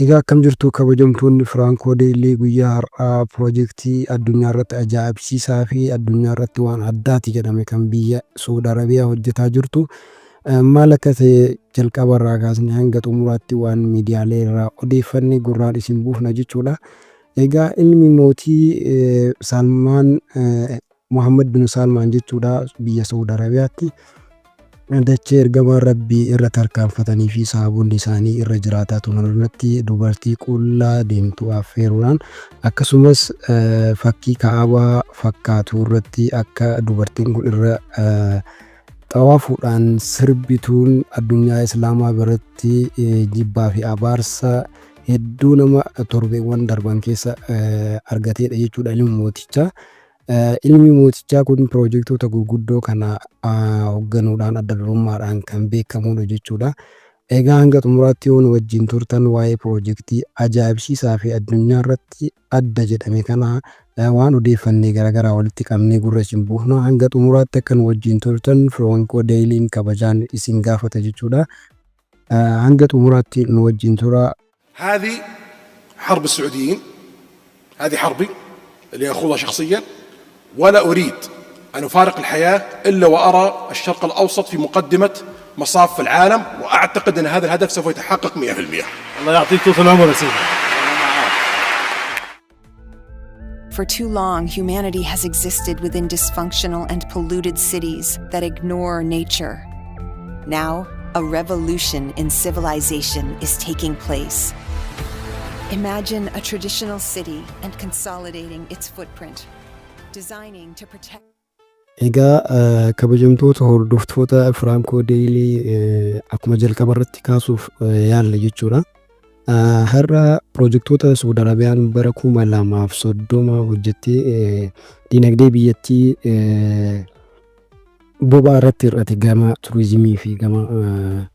Egaa akkam jirtu kabajamtoonni Firankoo Deelii guyyaa har'aa piroojeektii addunyaa irratti ajaa'ibsiisaa fi addunyaa irratti waan addaati jedhame kan biyya Saudi Arabiyaa hojjetaa jirtu. Maal akka ta'e jalqaba irraa kaasnee hanga xumuraatti waan miidiyaalee irraa odeeffanne gurraan isin buufna jechuudha. Egaa ilmi mootii Salmaan Mohammed bin Salmaan jechuudha biyya Saudi Arabiyaatti. Dachee ergamaa rabbii irra tarkaanfatanii fi sahaboonni isaanii irra jiraataa turan irratti dubartii qullaa deemtu affeeruudhaan akkasumas fakkii Kaabaa fakkaatu irratti akka dubartiin kun irra xawaafuudhaan sirbituun addunyaa Islaamaa biratti jibbaa fi abaarsa hedduu nama torbeewwan darban keessa argateedha jechuudha ilmi mootichaa. Ilmi mootichaa kun piroojeektoota gurguddoo kana hoogganuudhaan adda durummaadhaan kan beekamudha jechuudha. Egaa hanga xumuraatti yoo wajjin turtan waa'ee piroojeektii ajaa'ibsiisaa fi addunyaa irratti adda jedhame kana waan odeeffannee garaagaraa walitti qabnee gurra isin buufna. Hanga xumuraatti akka wajjin turtan Firankoo Deeliin kabajaan isin gaafata jechuudha. Hanga xumuraatti nu wajjin tura. هذه حرب السعوديين، هذه حربي اللي أخوضها شخصيا، ولا أريد أن أفارق الحياة إلا وأرى الشرق الأوسط في مقدمة مصاف العالم، وأعتقد أن هذا الهدف سوف يتحقق 100%. الله يعطيك طول العمر يا سيدي. For too long, humanity has existed within dysfunctional and polluted cities that ignore nature. Now, a revolution in civilization is taking place. Imagine a traditional city and consolidating its footprint, designing to protect. Egaa kabajamtoota hordoftoota Firankoo Deelii akkuma jalqaba irratti kaasuuf yaalla jechuudha. Har'a piroojeektoota Saudi Arabiyaan bara 2030 hojjettee dinagdee biyyattii boba'aa irratti hir'ate gama turizimii fi gama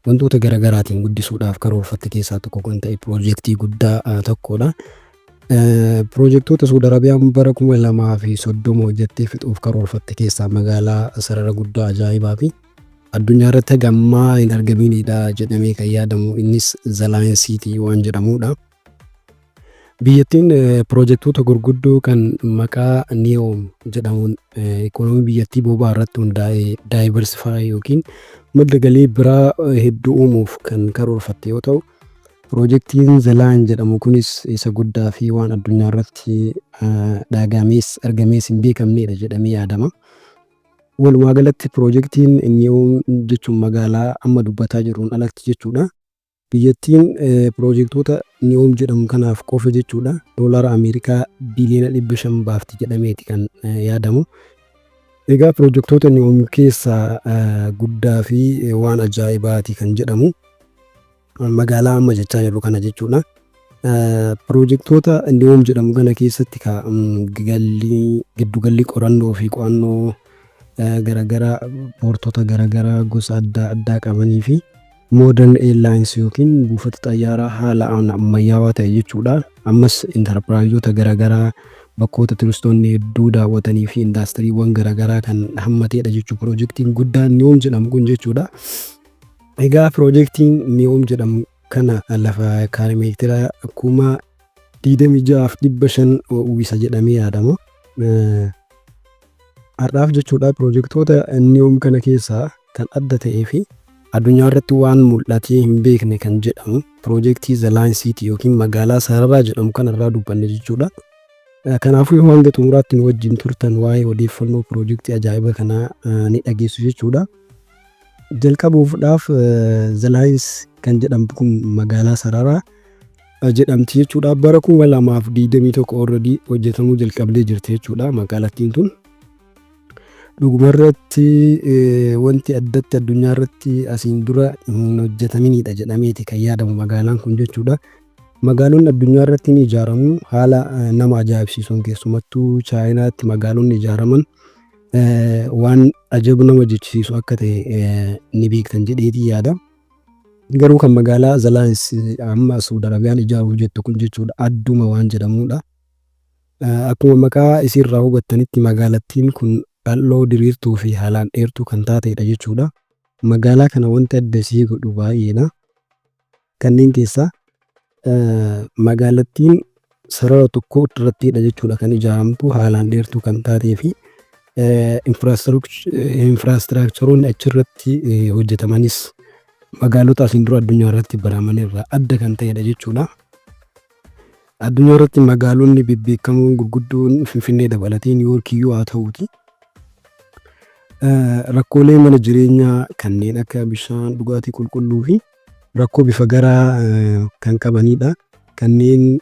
wantoota garaagaraatiin guddisuudhaaf karoorfatte keessaa tokko kan ta'e piroojeektii guddaa tokkodha. Piroojeektoota Saudi Arabiyaan bara 2030 hojjettee fixuuf karoorfatte keessaa magaalaa sarara guddaa ajaa'ibaa fi addunyaa irratti gammaa hin argaminidha jedhamee kan yaadamu innis Zalaayeen Siitii waan jedhamudha. Biyyattiin piroojeektoota gurguddoo kan maqaa Neom jedhamuun ikoonoomii biyyattii boba'aa irratti hundaa'ee daayiversifaayi yookiin madda galii biraa hedduu uumuuf kan karoorfatte yoo ta'u, piroojeektiin Zalaan jedhamu kunis isa guddaa fi waan addunyaa irratti dhaagamees argamees hin beekamnedha jedhamee yaadama. Walumaa galatti piroojeektiin Neom jechuun magaalaa amma dubbataa jiruun alatti jechuudha. Biyyattiin piroojeektoota Neom jedhamu kanaaf qofa jechuudha doolaara Ameerikaa biliyoona 500 baafti jedhameeti kan yaadamu. Egaa piroojeektoota Neom keessaa guddaa fi waan ajaa'ibaati kan jedhamu magaalaa amma jechaa jiru kana jechuudha. Piroojeektoota Neom jedhamu kana keessatti giddugalli qorannoo fi qo'annoo garaagaraa poortota garaagaraa gosa adda addaa qabanii fi Modern Airlines yookiin buufata xayyaaraa haala ammayyaawaa ta'e jechuudha. Ammas intarpiraayizoota garaagaraa bakkoota turistoonni hedduu daawwatanii fi indaastiriiwwan garaagaraa kan hammateedha jechuudha piroojeektiin guddaan Neom jedhamu kun jechuudha. Egaa piroojeektiin Neom jedhamu kana lafa kiiloomeetira 26,500 uwwisa jedhamee yaadama. Har'aaf jechuudha piroojeektoota Neom kana keessaa kan adda ta'ee fi addunyaa irratti waan mul'atee hin beekne kan jedhamu piroojeektii Zalaayeen Siitii yookiin magaalaa sararaa jedhamu kanarraa dubbanne jechuudha. Kanaafuu yoo hanga xumuraatti nu wajjin turtan waa'ee odeeffannoo piroojeektii ajaa'iba kanaa ni dhageessu jechuudha. Jalqabuudhaaf Zalaayeen kan jedhamtu kun magaalaa sararaa jedhamti jechuudha. Bara 2021 already hojjetamuu jalqabdee jirti jechuudha magaalattiin tun. Dhugumarratti wanti addatti addunyaa irratti asiin dura hin hojjetaminidha jedhameeti kan yaadamu magaalaan kun jechuudha. Magaalonni addunyaa irratti ni ijaaramu haala nama ajaa'ibsiisuun keessumattuu Chaayinaatti magaalonni ijaaraman waan ajab nama jechisiisu akka ta'e ni beektan jedheeti yaada. Garuu kan magaalaa Zalaayeen amma Saudi Arabiyaan ijaaruuf jettu kun jechuudha adduma waan jedhamudha. Akkuma maqaa isiirraa hubattanitti magaalattiin kun qal'oo diriirtuu fi haalaan dheertuu kan taatedha jechuudha. Magaalaa kana wanti adda isii godhu baay'eedha. Kanneen keessaa magaalattiin sarara tokko irrattidha jechuudha kan ijaaramtu haalaan dheertuu kan taatee fi infraastiraakcharoonni achirratti hojjetamanis magaalota asiin dura addunyaa irratti baraman irraa adda kan ta'edha jechuudha. Addunyaa irratti magaalonni bebbeekamoon gurguddoon Finfinnee dabalatee Niiwuorkiyyuu haa ta'uuti. Rakkoolee mana jireenyaa kanneen akka bishaan dhugaatii qulqulluu fi rakkoo bifa garaa kan qabanidha. Kanneen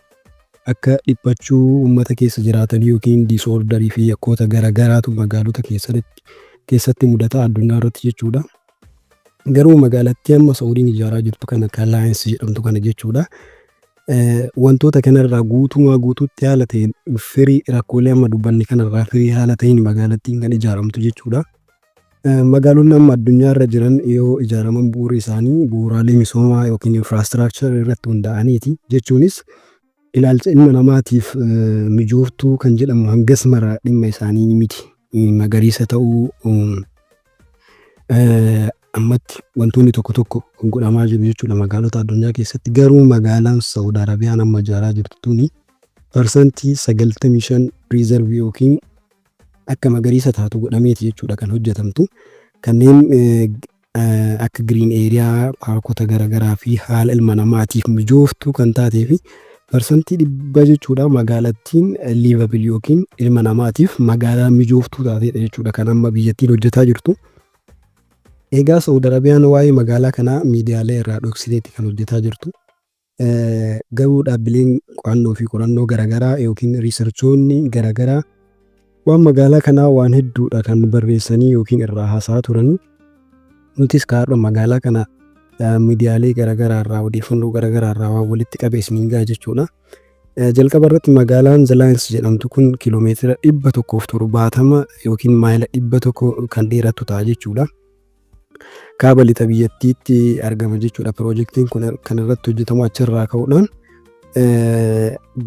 akka dhiphachuu uummata keessa jiraatan yookiin diisoordarii fi yakkoota garaagaraatu magaalota keessatti mudata addunyaa irratti jechuudha. Garuu magaalattii amma Saawudiin ijaaraa jirtu kan akka Alliance jedhamtu kana jechuudha. Wantoota kanarraa guutuutti haala ta'een firii rakkoolee amma dubbanne kanarraa firii haala ta'een magaalattiin kan ijaaramtu jechuudha. Magaalonni amma addunyaa irra jiran yoo ijaaraman bu'uura isaanii bu'uuraalee misoomaa yookiin infraastiraakchar irratti hundaa'aniiti jechuunis ilaalcha ilma namaatiif mijooftuu kan jedhamu hangas mara dhimma isaanii miti. Magariisa ta'uu ammatti wantoonni tokko godhamaa jiru jechuudha magaalota addunyaa keessatti. Garuu magaalaan Saawudi Arabiyaan amma ijaaraa jirtu tuni parsantii 95 riizarvii yookiin akka magariisa taatu godhameeti jechuudha kan hojjetamtu. Kanneen akka giriin eeriyaa paarkota garaagaraa fi haala ilma namaatiif mijooftuu kan taatee fi parsantii 100 jechuudha magaalattiin liivabil yookiin ilma namaatiif magaalaa mijooftuu taatedha jechuudha kan amma biyyattiin hojjetaa jirtu. Egaa Saawudi Arabiyaan waa'ee magaalaa kanaa miidiyaalee irraa dhoksiteetti kan hojjetaa jirtu. Garuu dhaabbileen qo'annoo fi qorannoo garaagaraa yookiin riisarchoonni garaagaraa waan magaalaa kanaa waan hedduudha kan barreessanii yookiin irraa haasa'aa turan. Nutis kaadha magaalaa kana miidiyaalee garaagaraa irraa odeeffannoo garaagaraa irraa waan walitti qabeesniin gaa jechuudha. Jalqaba irratti magaalaan Alliance jedhamtu kun kiiloomeetira 170 yookiin maayila 100 kan dheerattu ta'a jechuudha. Kaaba lixa biyyattiitti argama jechuudha. Piroojeektiin kun kan irratti hojjetamu achirraa ka'uudhaan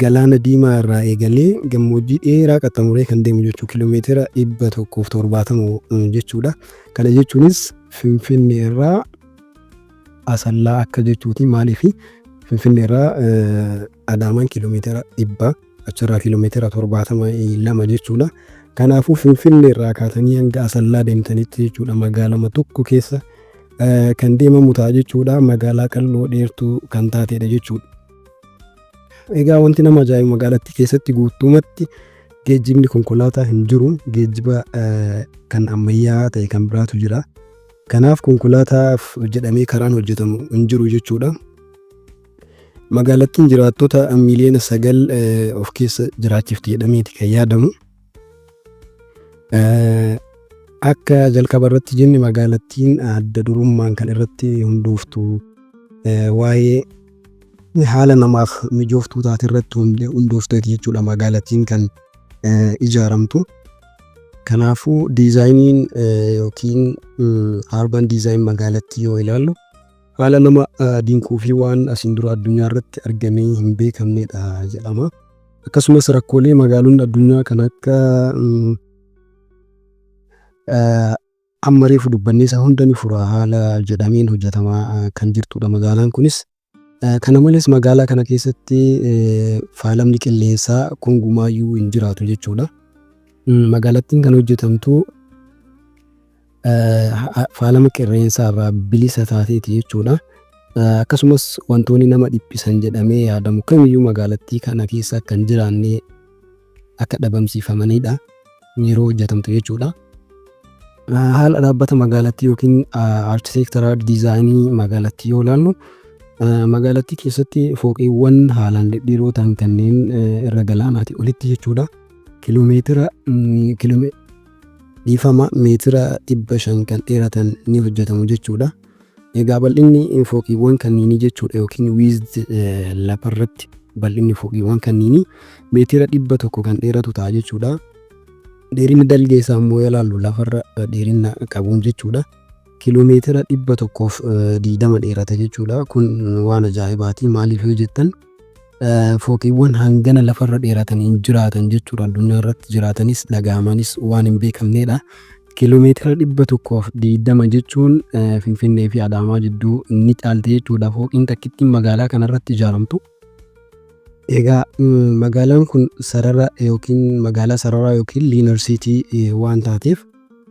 galaana diimaa irraa eegalee gammoojjii dheeraa qaxxamuree kan deemu jechuu kiiloomeetira 170 jechuudha. Kana jechuunis Finfinnee irraa Asallaa akka jechuuti. Maaliif Finfinnee irraa Adaamaan kiiloomeetira 100 achirraa kiiloomeetira 72 jechuudha. Kanaafuu Finfinnee irraa kaatanii hanga Asallaa deemtanitti jechuudha magaalama tokko keessa kan deemamu ta'a jechuudha. Magaalaa qal'oo dheertuu kan taatedha jechuudha. Egaa wanti nama ajaa'ibu magaalattii keessatti guutumatti geejjibni konkolaataa hin jiru. Geejjiba kan ammayyaa ta'e kan biraatu jira. Kanaaf konkolaataaf jedhamee karaan hojjetamu hin jiru jechuudha. Magaalattiin jiraattota miliyoona 9 of keessa jiraachifti jedhameeti kan yaadamu. Akka jalqaba irratti jenne magaalattiin adda durummaan kan irratti hundooftu waa'ee haala namaaf mijooftuu taate irratti hundoofteeti jechuudha magaalattiin kan ijaaramtu. Kanaafuu diizaayiniin yookiin arban diizaayin magaalattii yoo ilaallu haala nama dinquu fi waan asiin dura addunyaa irratti argamee hin beekamnedha jedhama. Akkasumas rakkoolee magaalonni addunyaa kan akka amma reefu dubbannee isa hunda ni fura haala jedhameen hojjetamaa kan jirtudha magaalaan kunis. Kana malees magaalaa kana keessatti faalamni qilleensaa kun gumaayyuu hin jiraatu jechuudha. Magaalattiin kan hojjetamtu faalama qilleensaa irraa bilisa taateeti jechuudha. Akkasumas wantoonni nama dhiphisan jedhamee yaadamu kamiyyuu magaalattii kana keessa kan jiraanne akka dhabamsiifamanidha yeroo hojjetamtu jechuudha. Haala dhaabbata magaalattii yookiin architectural diizaayinii magaalattii yoo ilaallu magaalattii keessatti fooqiiwwan haalaan dhedheeroo ta'an kanneen irra galaanaati olitti jechuudha. Kiiloomeetira meetira 500 kan dheeratan ni hojjetamu jechuudha. Egaa bal'inni fooqiiwwan kanneenii jechuudha yookiin wiizd lafarratti bal'inni fooqiiwwan kanneenii meetira 100 kan dheeratu ta'a jechuudha. Dheerinni dalgee isaa immoo ilaallu lafarra dheerina qabuun jechuudha. Kiiloomeetira 120 dheerata jechuudha. Kun waan ajaa'ibaati. Maaliif yoo jettan fooqiiwwan hangana lafarra dheeratanii hin jiraatan jechuudha. Addunyaa irratti jiraatanis dhagaamanis waan hin beekamnedha. Kiiloomeetira 120 jechuun Finfinnee fi Adaamaa jidduu ni caalti jechuudha. Fooqiin takkittiin magaalaa kanarratti ijaaramtu Egaa magaalaan kun sarara yookiin magaalaa sararaa yookiin liinar siitii waan taateef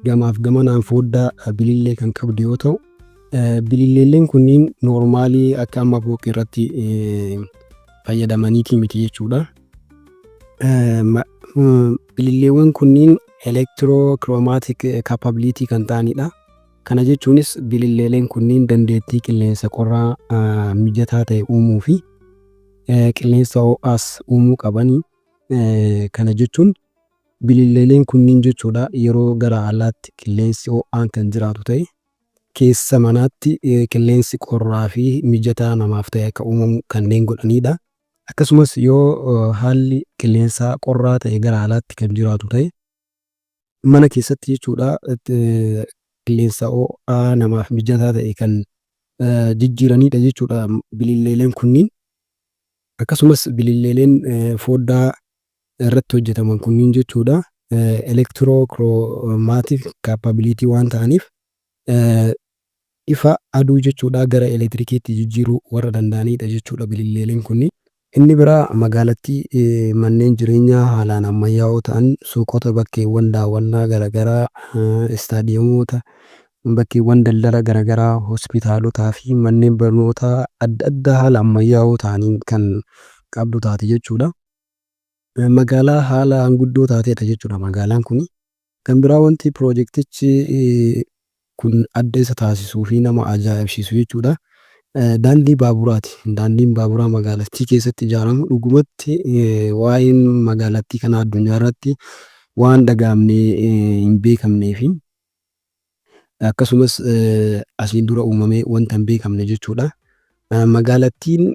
gamaaf gamanaan foddaa bilillee kan qabdu yoo ta'u, bililleewwan kunniin noormaalii akka amma fooqii irratti fayyadamaniitii miti jechuudha. Bililleewwan kunniin elektirookiroomaatik kaapabilitii kan ta'anidha. Kana jechuunis bililleewwan kunniin dandeettii qilleensa qorraa mijataa ta'e uumuu fi qilleensa ho'aas uumuu qabanii. Kana jechuun bililleewwan kunniin jechuudha yeroo gara alaatti qilleensi ho'aan kan jiraatu ta'e keessa manaatti qilleensi qorraa fi mijataa namaaf ta'e akka uumamu kanneen godhanidha. Akkasumas yoo haalli qilleensaa qorraa ta'e gara alaatti kan jiraatu ta'e mana keessatti jechuudha qilleensa ho'aa namaaf mijataa ta'e kan jijjiiranidha jechuudha bililleewwan kunniin. Akkasumas bililleewwan foddaa irratti hojjetaman kunniin jechuudha elektirookiroomaatik kaapabilitii waan ta'aniif ifa aduu jechuudha gara elektirikiitti jijjiiruu warra danda'anidha jechuudha bililleewwan kunniin. Inni biraa magaalattii manneen jireenyaa haalaan ammayyaa'oo ta'an suuqota bakkeewwan daawwannaa garaagaraa istaadiyeemota bakkeewwan daldala garaagaraa hospitaalotaa fi manneen barnootaa adda addaa haala ammayyaa'oo ta'aniin kan qabdu taate jechuudha. Magaalaa haala hanguddoo taatedha jechuudha magaalaan kun. Kan biraa wanti piroojektichi kun adda isa taasisuu fi nama ajaa'ibsiisu jechuudha. Daandii baaburaati. Daandiin baaburaa magaalattii keessatti ijaaramu dhugumatti waa'een magaalattii kana addunyaa irratti waan dhaga'amnee hin beekamnee fi akkasumas asiin dura uumamee wanta hin beekamne jechuudha. Magaalattiin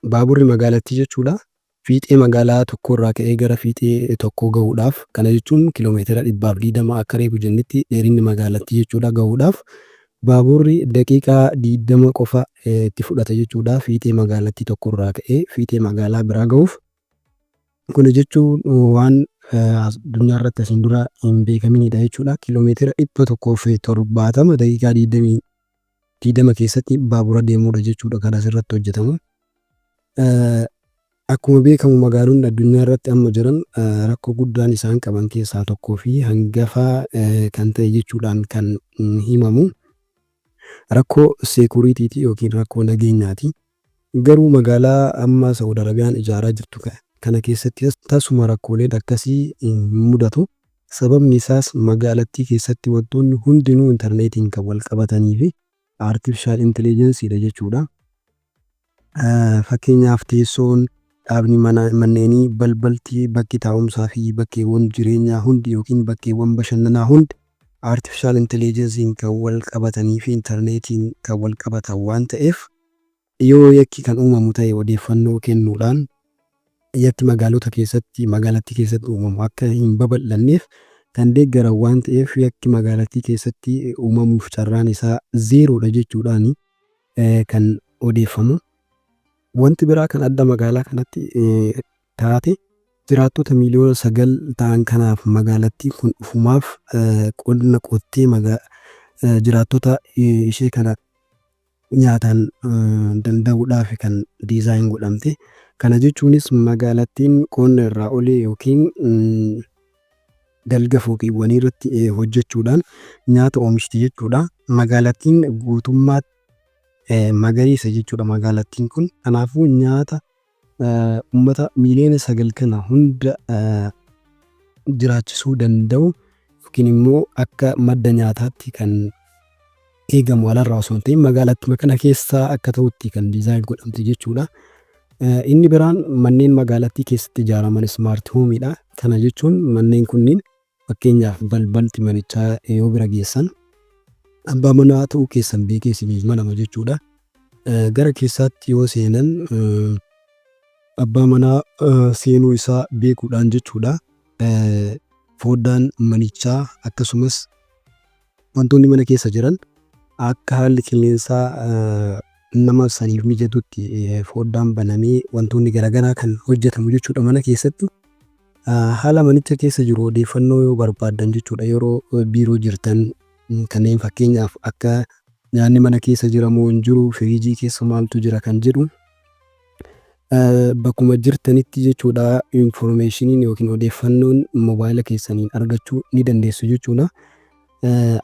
baaburri magaalattii jechuudha. Fiixee magaalaa tokko irraa ka'ee gara fiixee tokkoo gahuudhaaf kana jechuun kiiloomeetira 220 akka reefu jennetti dheerinni magaalattii jechuudha gahuudhaaf baaburri daqiiqaa 20 qofa itti fudhata jechuudha fiixee magaalattii tokko irraa ka'ee fiixee magaalaa biraa gahuuf. Kun jechuun waan addunyaa irratti asiin dura hin beekaminidha jechuudha. Kiiloomeetira 170 daqiiqaa 20 keessatti baabura deemuudha jechuudha kan asirratti hojjetamu. Akkuma beekamu magaalonni addunyaa irratti amma jiran rakkoo guddaan isaan qaban keessaa tokkoo fi hangafaa kan ta'e jechuudhaan kan himamu rakkoo seekuriitiiti yookiin rakkoo nageenyaati. Garuu magaalaa amma Saawud Arabiyaan ijaaraa jirtu kana keessatti tasuma rakkooleen akkasii mudatu. Sababni isaas magaalattii keessatti wantoonni hundinuu intarneetiin kan wal qabatanii fi aartifishaal intelijensiidha jechuudha. Fakkeenyaaf teessoon dhaabni manneenii balbaltii bakki taa'umsaa fi bakkeewwan jireenyaa hundi yookiin bakkeewwan bashannanaa hundi aartifishaal intelijensiin kan wal qabatanii fi intarneetiin kan wal qabatan waan ta'eef yoo yakki kan uumamu ta'e odeeffannoo kennuudhaan yakki magaalota keessatti magaalattii keessatti uumamu akka hin babal'anneef kan deeggaran waan ta'eef yakki magaalattii keessatti uumamuuf carraan isaa zeeroodha jechuudhaan kan odeeffamu. Wanti biraa kan adda magaalaa kanatti taate jiraattota miliyoona 9 ta'an kanaaf magaalattiin kun ufumaaf qonna qottee jiraattota ishee kana nyaataan danda'uudhaaf kan diizaayin godhamte. Kana jechuunis magaalattiin qonna irraa olee yookiin dalga fooqiiwwanii irratti hojjechuudhaan nyaata oomishti jechuudha. Magaalattiin guutummaatti magariisa jechuudha magaalattiin kun. Kanaafuu nyaata uummata miliyoona 9 kana hunda jiraachisuu danda'u yookiin immoo akka madda nyaataatti kan eegamu alarraa osoo hin ta'in magaalattii kana keessaa akka ta'utti kan diizaayin godhamte jechuudha. Inni biraan manneen magaalattii keessatti ijaaraman ismaart hoomiidha. Kana jechuun manneen kunniin fakkeenyaaf balbalti manichaa yoo bira geessan abbaa manaa ta'uu keessan beekee isiniif manama jechuudha. Gara keessaatti yoo seenan abbaa manaa seenuu isaa beekuudhaan jechuudha. Foddaan manichaa akkasumas wantoonni mana keessa jiran akka haalli qilleensaa nama saniif mijatutti foddaan banamee wantoonni garaagaraa kan hojjetamu jechuudha mana keessatti. Haala manicha keessa jiru odeeffannoo yoo barbaadan jechuudha yeroo biiroo jirtan kanneen fakkeenyaaf akka nyaanni mana keessa jira moo hin jiru firiijii keessa maaltu jira kan jedhu bakkuma jirtanitti jechuudha informationiin yookiin odeeffannoon mobaayila keessaniin argachuu ni dandeessu jechuudha.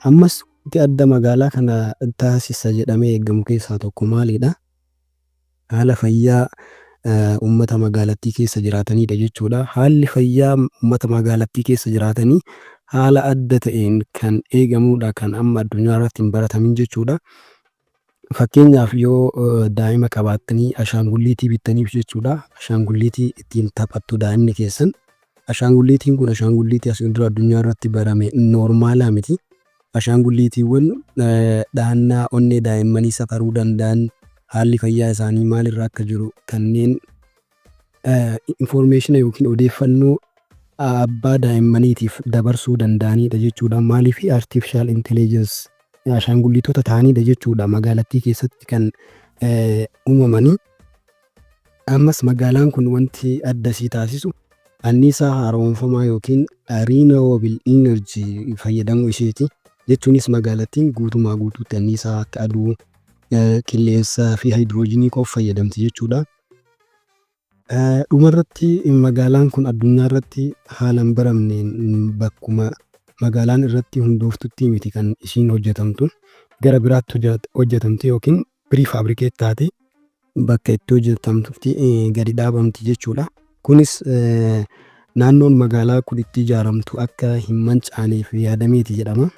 Ammas wanti adda magaalaa kana taasisa jedhamee eegamu keessaa tokko maalidha? Haala fayyaa uummata magaalattii keessa jiraatanidha jechuudha. Haalli fayyaa uummata magaalattii keessa jiraatanii haala adda ta'een kan eegamudha, kan amma addunyaa irratti hin baratamin jechuudha. Fakkeenyaaf yoo daa'ima qabaattanii ashaangulliitii bittaniif jechuudha. Ashaangulliitii ittiin taphattu daa'imni keessan. Ashaangulliitiin kun ashaangulliitii asiin dura addunyaa irratti barame noormaalaa miti. Ashaangulliitiiwwan dhahannaa onnee daa'immanii safaruu danda'an, haalli fayyaa isaanii maalirra akka jiru kanneen information yookiin odeeffannoo abbaa daa'immaniitiif dabarsuu danda'anidha jechuudha. Maaliif artificial intelligence ashaangulliitota ta'anidha jechuudha magaalattii keessatti kan uumamanii. Ammas magaalaan kun wanti adda isii taasisu anniisaa haaromfamaa yookiin renewable energy fayyadamuu isheeti. Jechuunis magaalattiin guutumaa guutuutti anniisaa akka aduu, qilleensaa fi haayidroojinii qofa fayyadamti jechuudha. Dhumarratti magaalaan kun addunyaa irratti haala hin baramneen bakkuma magaalaan irratti hundooftutti miti kan ishiin hojjetamtu, gara biraatti hojjetamti yookiin prefabricate taate bakka itti hojjetamtutti gadi dhaabamti jechuudha. Kunis naannoon magaalaa kun itti ijaaramtu akka hin mancaaneef yaadameeti jedhama.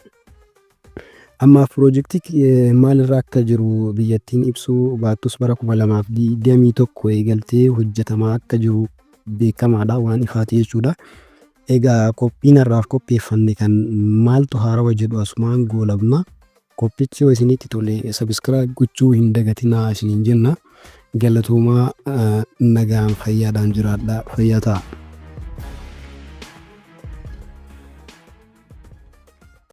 Amma piroojektii maalirra akka jiru biyyattiin ibsuu baattus bara 2021 eegaltee hojjetamaa akka jiru beekamaadha, waan ifaati jechuudha. Egaa qophiin har'aaf qopheeffanne kan maaltu haarawa jedhu asumaan goolabna. Qophichi yoo isinitti tole subscribe gochuu hin dagatinaa isiniin jenna. Galatoomaa nagaan fayyaadhaan jiraadhaa, fayyaa ta'a.